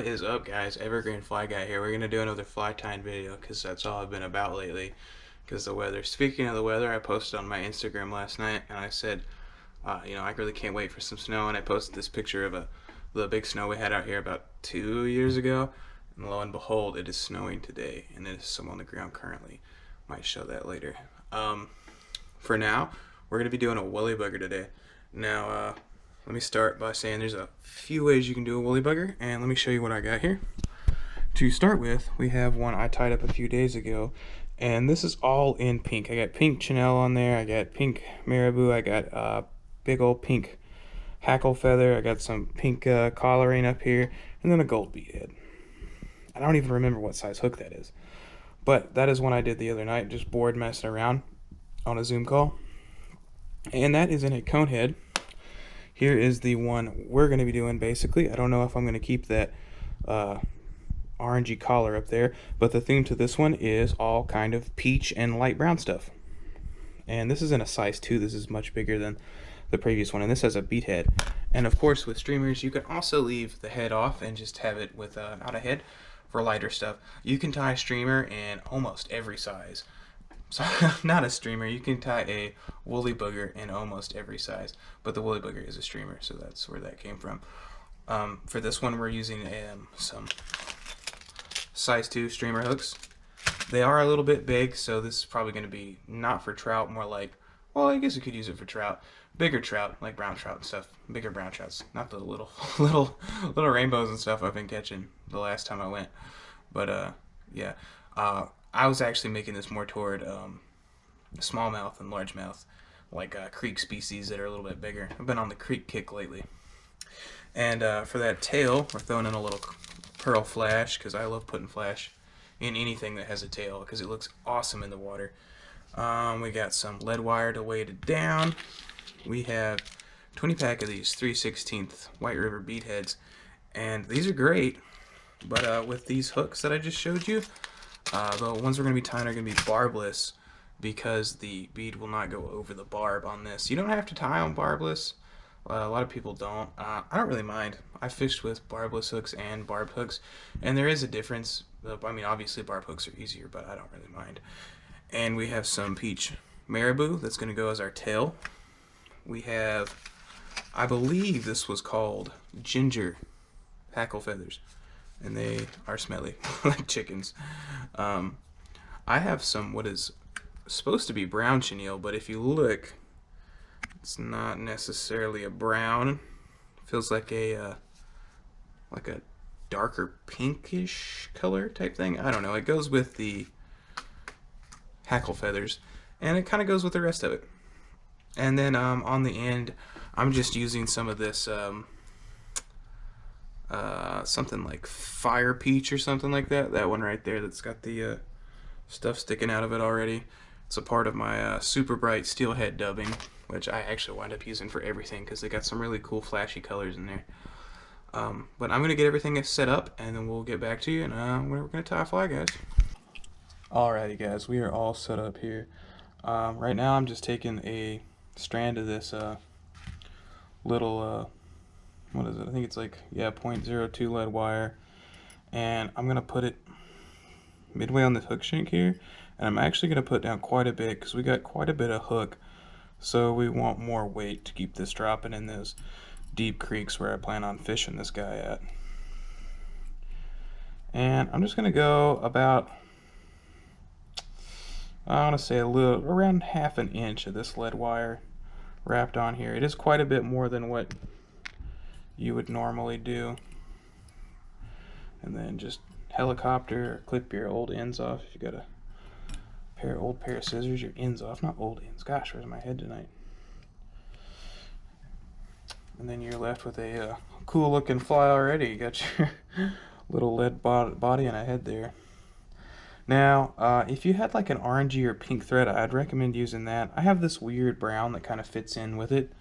is up, guys? Evergreen Fly Guy here. We're gonna do another fly tying video because that's all I've been about lately. Because the weather. Speaking of the weather, I posted on my Instagram last night and I said, I really can't wait for some snow. And I posted this picture of the big snow we had out here about 2 years ago. And lo and behold, it is snowing today, and there's some on the ground currently. Might show that later. For now, we're gonna be doing a woolly bugger today. Now, let me start by saying there's a few ways you can do a woolly bugger, and let me show you what I got here. To start with, we have one I tied up a few days ago, and this is all in pink. I got pink chenille on there, I got pink marabou, I got big old pink hackle feather, I got some pink collaring up here, and then a gold bead head. I don't even remember what size hook that is, but that is one I did the other night, just bored messing around on a Zoom call, and that is in a cone head. Here is the one we're going to be doing basically. I don't know if I'm going to keep that orangey collar up there, but the theme to this one is all kind of peach and light brown stuff. And this is in a size 2. This is much bigger than the previous one, and this has a bead head. And of course with streamers you can also leave the head off and just have it with not a head for lighter stuff. You can tie a streamer in almost every size. So, not a streamer, you can tie a woolly booger in almost every size, but the woolly booger is a streamer, so that's where that came from. For this one we're using some size 2 streamer hooks. They are a little bit big, so this is probably going to be not for trout, more like, well, I guess you could use it for trout. Bigger trout, like brown trout and stuff. Bigger brown trouts, not the little rainbows and stuff I've been catching the last time I went. But yeah. I was actually making this more toward smallmouth and largemouth, like creek species that are a little bit bigger. I've been on the creek kick lately. And for that tail, we're throwing in a little pearl flash, because I love putting flash in anything that has a tail, because it looks awesome in the water. We got some lead wire to weight it down. We have 20 pack of these 3/16 White River bead heads, and these are great, but with these hooks that I just showed you, the ones we're going to be tying are going to be barbless, because the bead will not go over the barb on this. You don't have to tie on barbless. A lot of people don't. I don't really mind. I fished with barbless hooks and barb hooks, and there is a difference. I mean, obviously barb hooks are easier, but I don't really mind. And we have some peach marabou that's going to go as our tail. We have, I believe this was called ginger hackle feathers, and they are smelly like chickens. I have some what is supposed to be brown chenille, but if you look, it's not necessarily a brown. It feels like a darker pinkish color type thing. I don't know. It goes with the hackle feathers, and it kind of goes with the rest of it. And then on the end, I'm just using some of this something like fire peach or something like that. That one right there that's got the stuff sticking out of it already. It's a part of my super bright steelhead dubbing, which I actually wind up using for everything because they got some really cool flashy colors in there. But I'm going to get everything set up, and then we'll get back to you, and we're going to tie a fly, guys. Alrighty, guys, we are all set up here. Right now I'm just taking a strand of this little what is it? I think it's like, yeah, 0.02 lead wire, and I'm gonna put it midway on the hook shank here, and I'm actually gonna put down quite a bit because we got quite a bit of hook, so we want more weight to keep this dropping in those deep creeks where I plan on fishing this guy at. And I'm just gonna go about, I want to say around ½ an inch of this lead wire wrapped on here. It is quite a bit more than what you would normally do. And then just helicopter or clip your old ends off. If you got a old pair of scissors, your ends off, not old ends. Gosh, where's my head tonight? And then you're left with a cool looking fly already. You got your little lead body and a head there. Now, if you had like an orangey or pink thread, I'd recommend using that. I have this weird brown that kind of fits in with it.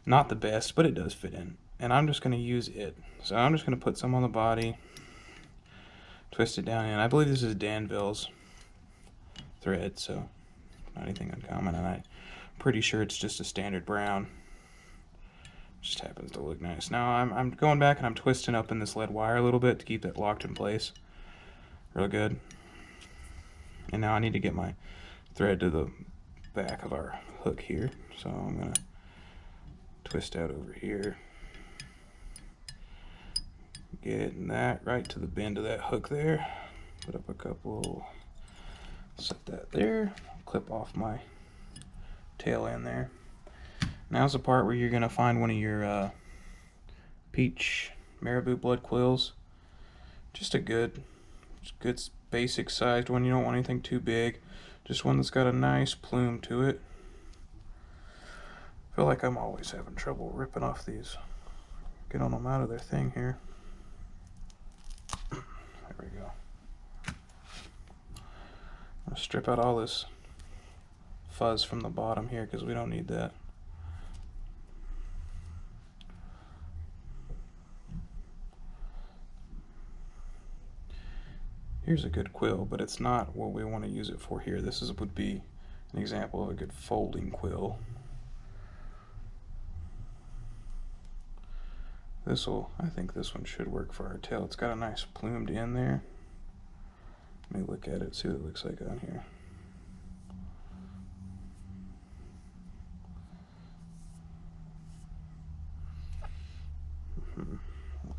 Not the best, but it does fit in. And I'm just going to use it. So I'm just going to put some on the body, twist it down in. I believe this is Danville's thread, so not anything uncommon. And I'm pretty sure it's just a standard brown. Just happens to look nice. Now I'm going back and I'm twisting up in this lead wire a little bit to keep it locked in place. Real good. And now I need to get my thread to the back of our hook here. So I'm gonna twist out over here. Getting that right to the bend of that hook there. Put up a couple, set that there. Clip off my tail end there. Now's the part where you're gonna find one of your peach marabou blood quills. Just a good basic sized one. You don't want anything too big. Just one that's got a nice plume to it. I feel like I'm always having trouble ripping off these, getting them out of their thing here. There we go. I'll strip out all this fuzz from the bottom here because we don't need that. Here's a good quill, but it's not what we want to use it for here. This would be an example of a good folding quill. I think this one should work for our tail. It's got a nice plumed end there. Let me look at it, see what it looks like on here.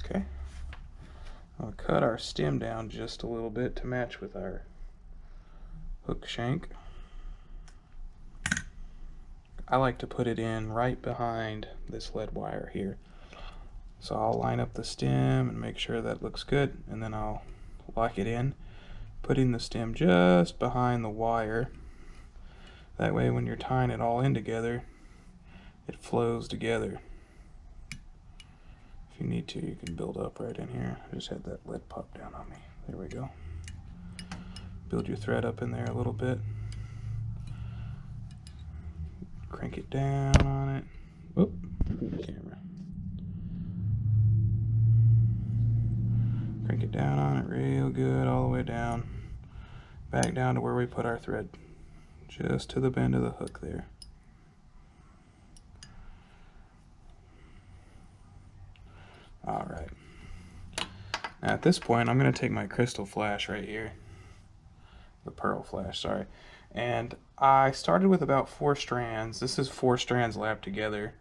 Okay. I'll cut our stem down just a little bit to match with our hook shank. I like to put it in right behind this lead wire here. So I'll line up the stem and make sure that looks good, and then I'll lock it in, putting the stem just behind the wire. That way when you're tying it all in together, it flows together. If you need to, you can build up right in here. I just had that lead pop down on me. There we go. Build your thread up in there a little bit. Crank it down on it. Whoop, camera. Crank it down on it real good all the way down. Back down to where we put our thread. Just to the bend of the hook there. Alright. Now at this point I'm going to take my crystal flash right here. The pearl flash, sorry. And I started with about 4 strands. This is 4 strands lapped together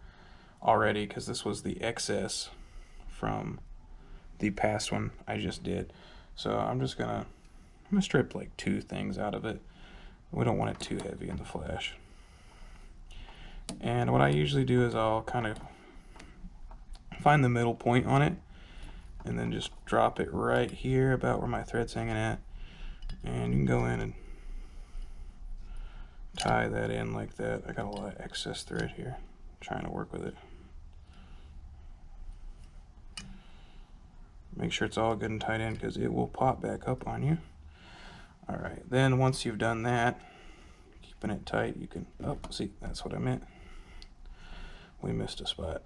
already because this was the excess from the past one I just did. So I'm gonna strip like 2 things out of it. We don't want it too heavy in the flash. And what I usually do is I'll kind of find the middle point on it and then just drop it right here about where my thread's hanging at, and you can go in and tie that in like that. I got a lot of excess thread here. I'm trying to work with it. Make sure it's all good and tight in because it will pop back up on you. Alright, then once you've done that, keeping it tight, you can, oh, see, that's what I meant. We missed a spot.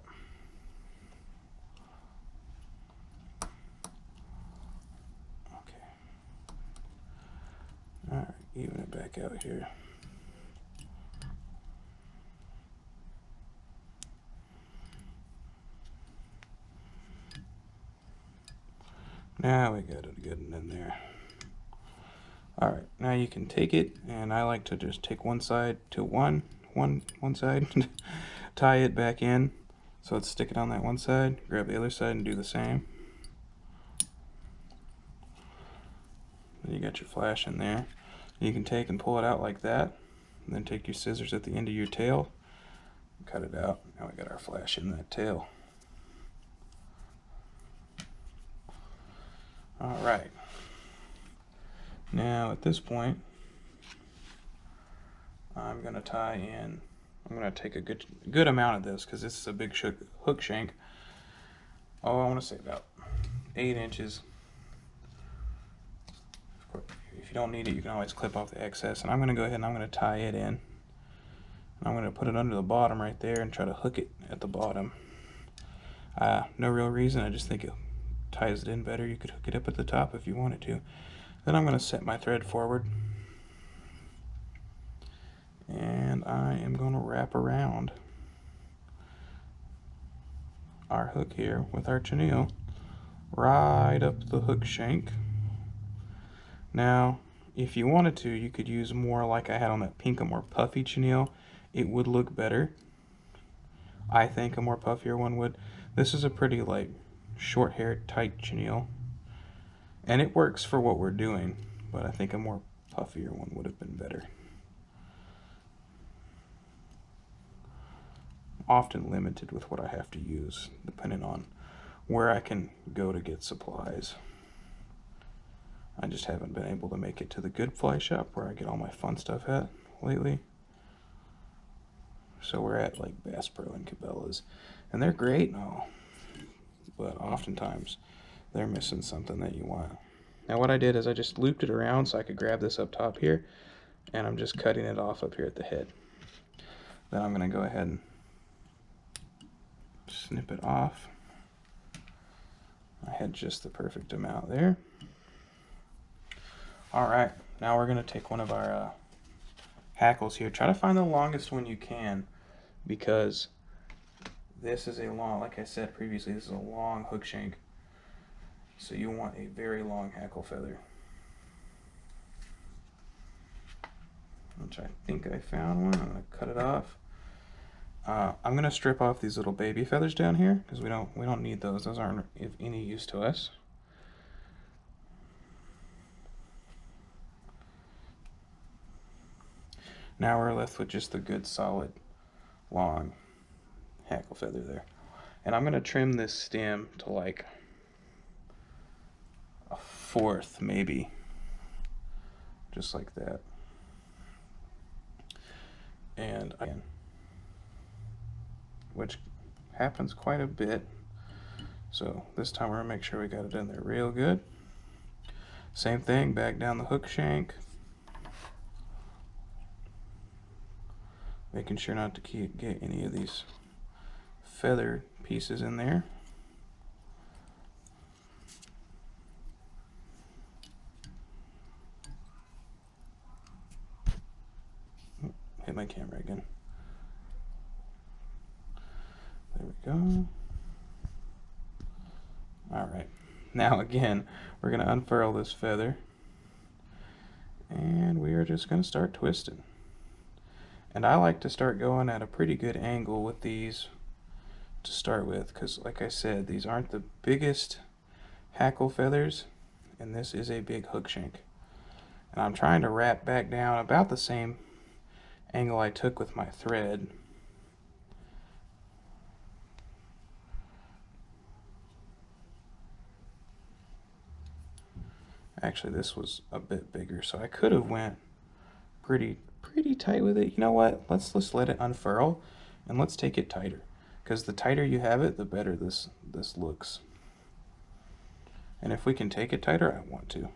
Okay. Alright, even it back out here. Now we got it good and in there. Alright, now you can take it, and I like to just take one side to one side, tie it back in so it's sticking on that one side, grab the other side and do the same. Then you got your flash in there. You can take and pull it out like that, and then take your scissors at the end of your tail, and cut it out. Now we got our flash in that tail. Alright. Now at this point, I'm going to tie in, I'm going to take a good amount of this because this is a big hook shank. Oh, I want to say about 8 inches. Of course, if you don't need it, you can always clip off the excess. And I'm going to go ahead and I'm going to tie it in. And I'm going to put it under the bottom right there and try to hook it at the bottom. No real reason, I just think it ties it in better. You could hook it up at the top if you wanted to. Then I'm going to set my thread forward, and I am going to wrap around. our hook here with our chenille right up the hook shank. Now, if you wanted to, you could use more like I had on that pink, a more puffy chenille. It would look better. I think a more puffier one would. This is a pretty like short-haired tight chenille, and it works for what we're doing, but I think a more puffier one would have been better. Often limited with what I have to use, depending on where I can go to get supplies. I just haven't been able to make it to the good fly shop where I get all my fun stuff at lately. So we're at like Bass Pro and Cabela's, and they're great and all, but oftentimes they're missing something that you want. Now what I did is I just looped it around so I could grab this up top here, and I'm just cutting it off up here at the head. Then I'm going to go ahead and snip it off. I had just the perfect amount there. Alright, now we're going to take one of our hackles here. Try to find the longest one you can, because this is a long, like I said previously, this is a long hook shank. So you want a very long hackle feather. Which I think I found one. I'm going to cut it off. I'm going to strip off these little baby feathers down here, because we don't need those. Those aren't of any use to us. Now we're left with just the good solid long hackle feather there. And I'm going to trim this stem to like a fourth maybe, just like that. And again, which happens quite a bit, so this time we're going to make sure we got it in there real good. Same thing, back down the hook shank, making sure not to get any of these feather pieces in there. Hit my camera again. There we go. Alright, now again, we're going to unfurl this feather, and we are just going to start twisting. And I like to start going at a pretty good angle with these to start with, because like I said, these aren't the biggest hackle feathers, and this is a big hook shank. And I'm trying to wrap back down about the same angle I took with my thread. Actually, this was a bit bigger, so I could have went pretty tight with it. You know what? Let's just let it unfurl, and let's take it tighter, because the tighter you have it, the better this looks. And if we can take it tighter, I want to.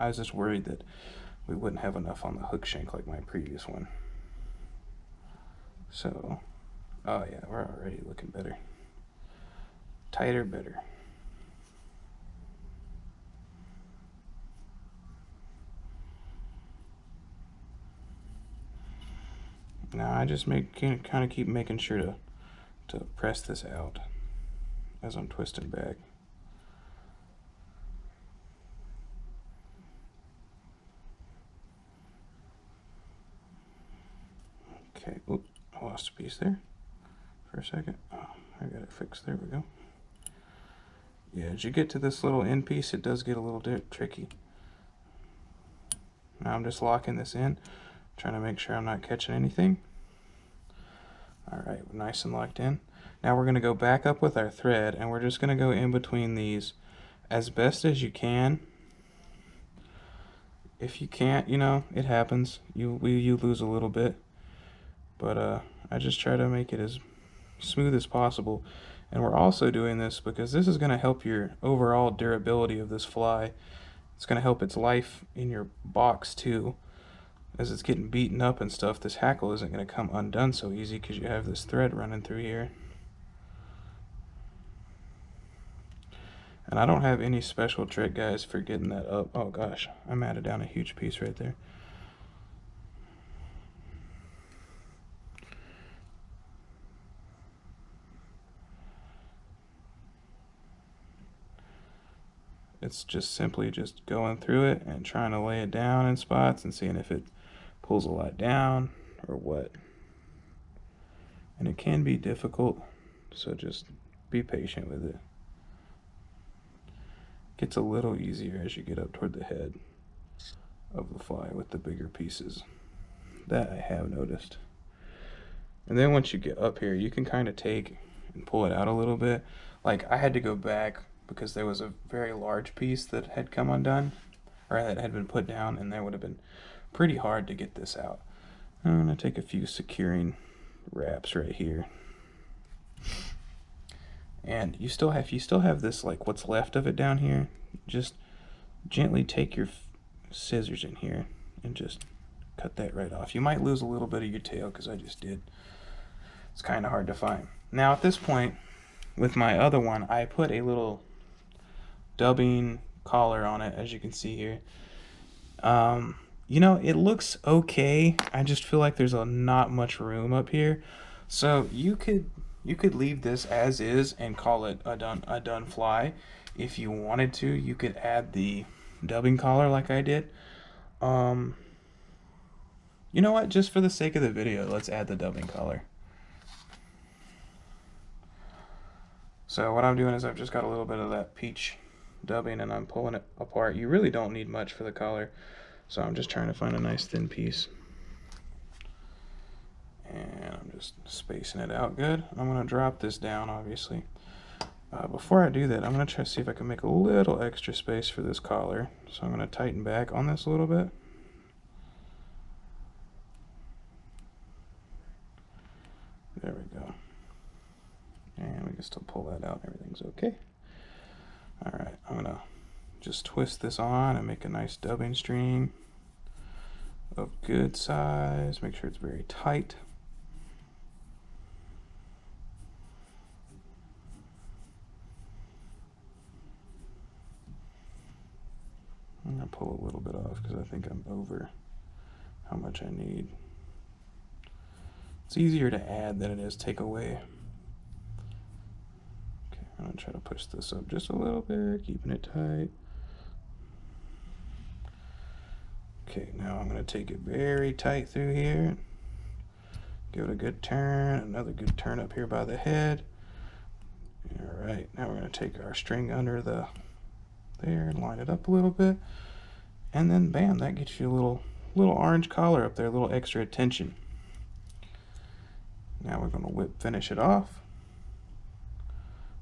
I was just worried that we wouldn't have enough on the hook shank like my previous one. So, oh yeah, we're already looking better. Tighter, better. Now I just kind of keep making sure to press this out as I'm twisting back. Okay, oops, I lost a piece there for a second. Oh, I got it fixed. There we go. Yeah, as you get to this little end piece, it does get a little tricky. Now I'm just locking this in, trying to make sure I'm not catching anything. Alright, we're nice and locked in. Now we're going to go back up with our thread, and we're just going to go in between these as best as you can. If you can't, you know, it happens. You lose a little bit. But I just try to make it as smooth as possible. And we're also doing this because this is going to help your overall durability of this fly. It's going to help its life in your box too. As it's getting beaten up and stuff, this hackle isn't going to come undone so easy because you have this thread running through here. And I don't have any special trick, guys, for getting that up. Oh gosh, I matted down a huge piece right there. It's just simply just going through it and trying to lay it down in spots and seeing if it pulls a lot down or what. And it can be difficult, so just be patient with it. Gets a little easier as you get up toward the head of the fly with the bigger pieces. That I have noticed. And then once you get up here, you can kind of take and pull it out a little bit. Like, I had to go back because there was a very large piece that had come undone, or that had been put down, and that would have been pretty hard to get this out. I'm going to take a few securing wraps right here. And you still have this, like, what's left of it down here, just gently take your scissors in here and just cut that right off. You might lose a little bit of your tail, because I just did. It's kind of hard to find. Now at this point, with my other one, I put a little dubbing collar on it, as you can see here. You know, it looks okay. I just feel like there's not much room up here. So you could leave this as is and call it a done fly. If you wanted to, you could add the dubbing collar like I did. You know what? Just for the sake of the video, let's add the dubbing collar. So what I'm doing is I've just got a little bit of that peach dubbing and I'm pulling it apart. You really don't need much for the collar, so I'm just trying to find a nice thin piece. And I'm just spacing it out good. I'm going to drop this down, obviously. Before I do that, I'm going to try to see if I can make a little extra space for this collar. So I'm going to tighten back on this a little bit. There we go. And we can still pull that out. Everything's okay. Alright, I'm going to just twist this on and make a nice dubbing string of good size. Make sure it's very tight. I'm going to pull a little bit off because I think I'm over how much I need. It's easier to add than it is take away. Okay, I'm going to try to push this up just a little bit, keeping it tight. Okay, now I'm going to take it very tight through here. Give it a good turn, another good turn up here by the head. Alright, now we're going to take our string under there and line it up a little bit. And then bam, that gets you a little orange collar up there, a little extra attention. Now we're going to finish it off.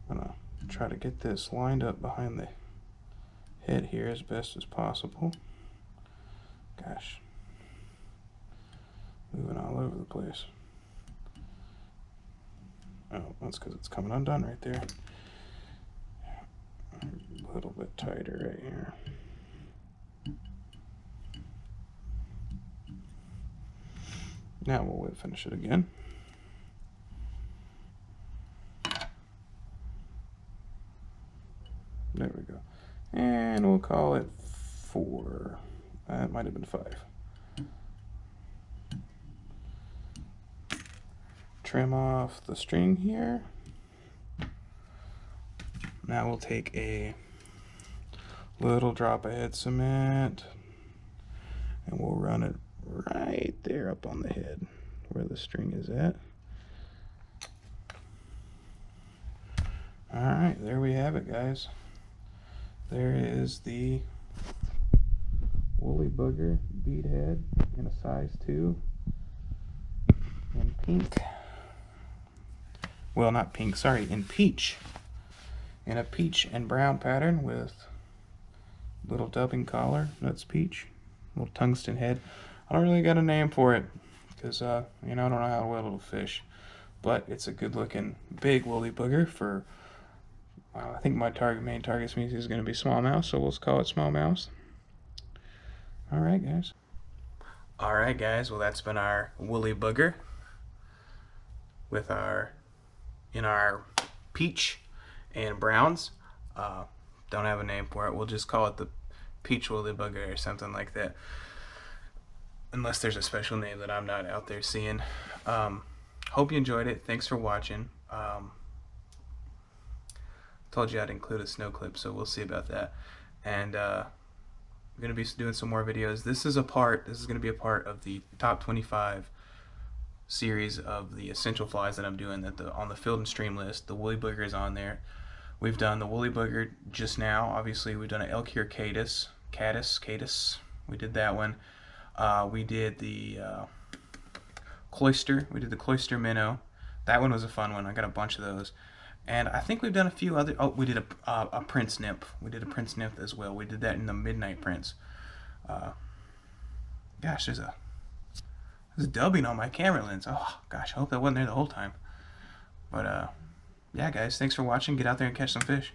I'm going to try to get this lined up behind the head here as best as possible. Gosh, moving all over the place. Oh, that's because it's coming undone right there. A little bit tighter right here. Now we'll finish it again. There we go. And we'll call it 4. That might have been 5. Trim off the string here. Now we'll take a little drop of head cement and we'll run it right there up on the head where the string is at. Alright, there we have it, guys. There is the woolly booger bead head in a size 2 in pink. Well, not pink, sorry, in peach. In a peach and brown pattern with little dubbing collar. That's peach. Little tungsten head. I don't really got a name for it because, you know, I don't know how well it'll fish. But it's a good looking big woolly booger for, I think my main target species is going to be smallmouth, so we'll call it smallmouth. Alright, guys. Alright, guys, well, that's been our woolly booger with our peach and browns. Don't have a name for it. We'll just call it the peach woolly booger or something like that, unless there's a special name that I'm not out there seeing. Hope you enjoyed it. Thanks for watching. Told you I'd include a snow clip, so we'll see about that. and I'm gonna be doing some more videos. This is gonna be a part of the top 25 series of the essential flies that I'm doing that on the field and stream list. The woolly booger is on there. We've done the woolly booger just now. Obviously, we've done an elk ear caddis. We did that one. We did the cloister. We did the cloister minnow. That one was a fun one. I got a bunch of those. And I think we've done a few other. Oh, we did a prince nymph. We did a prince nymph as well. We did that in the midnight prince. Gosh, there's a dubbing on my camera lens. Oh gosh, I hope that wasn't there the whole time. But yeah, guys, thanks for watching. Get out there and catch some fish.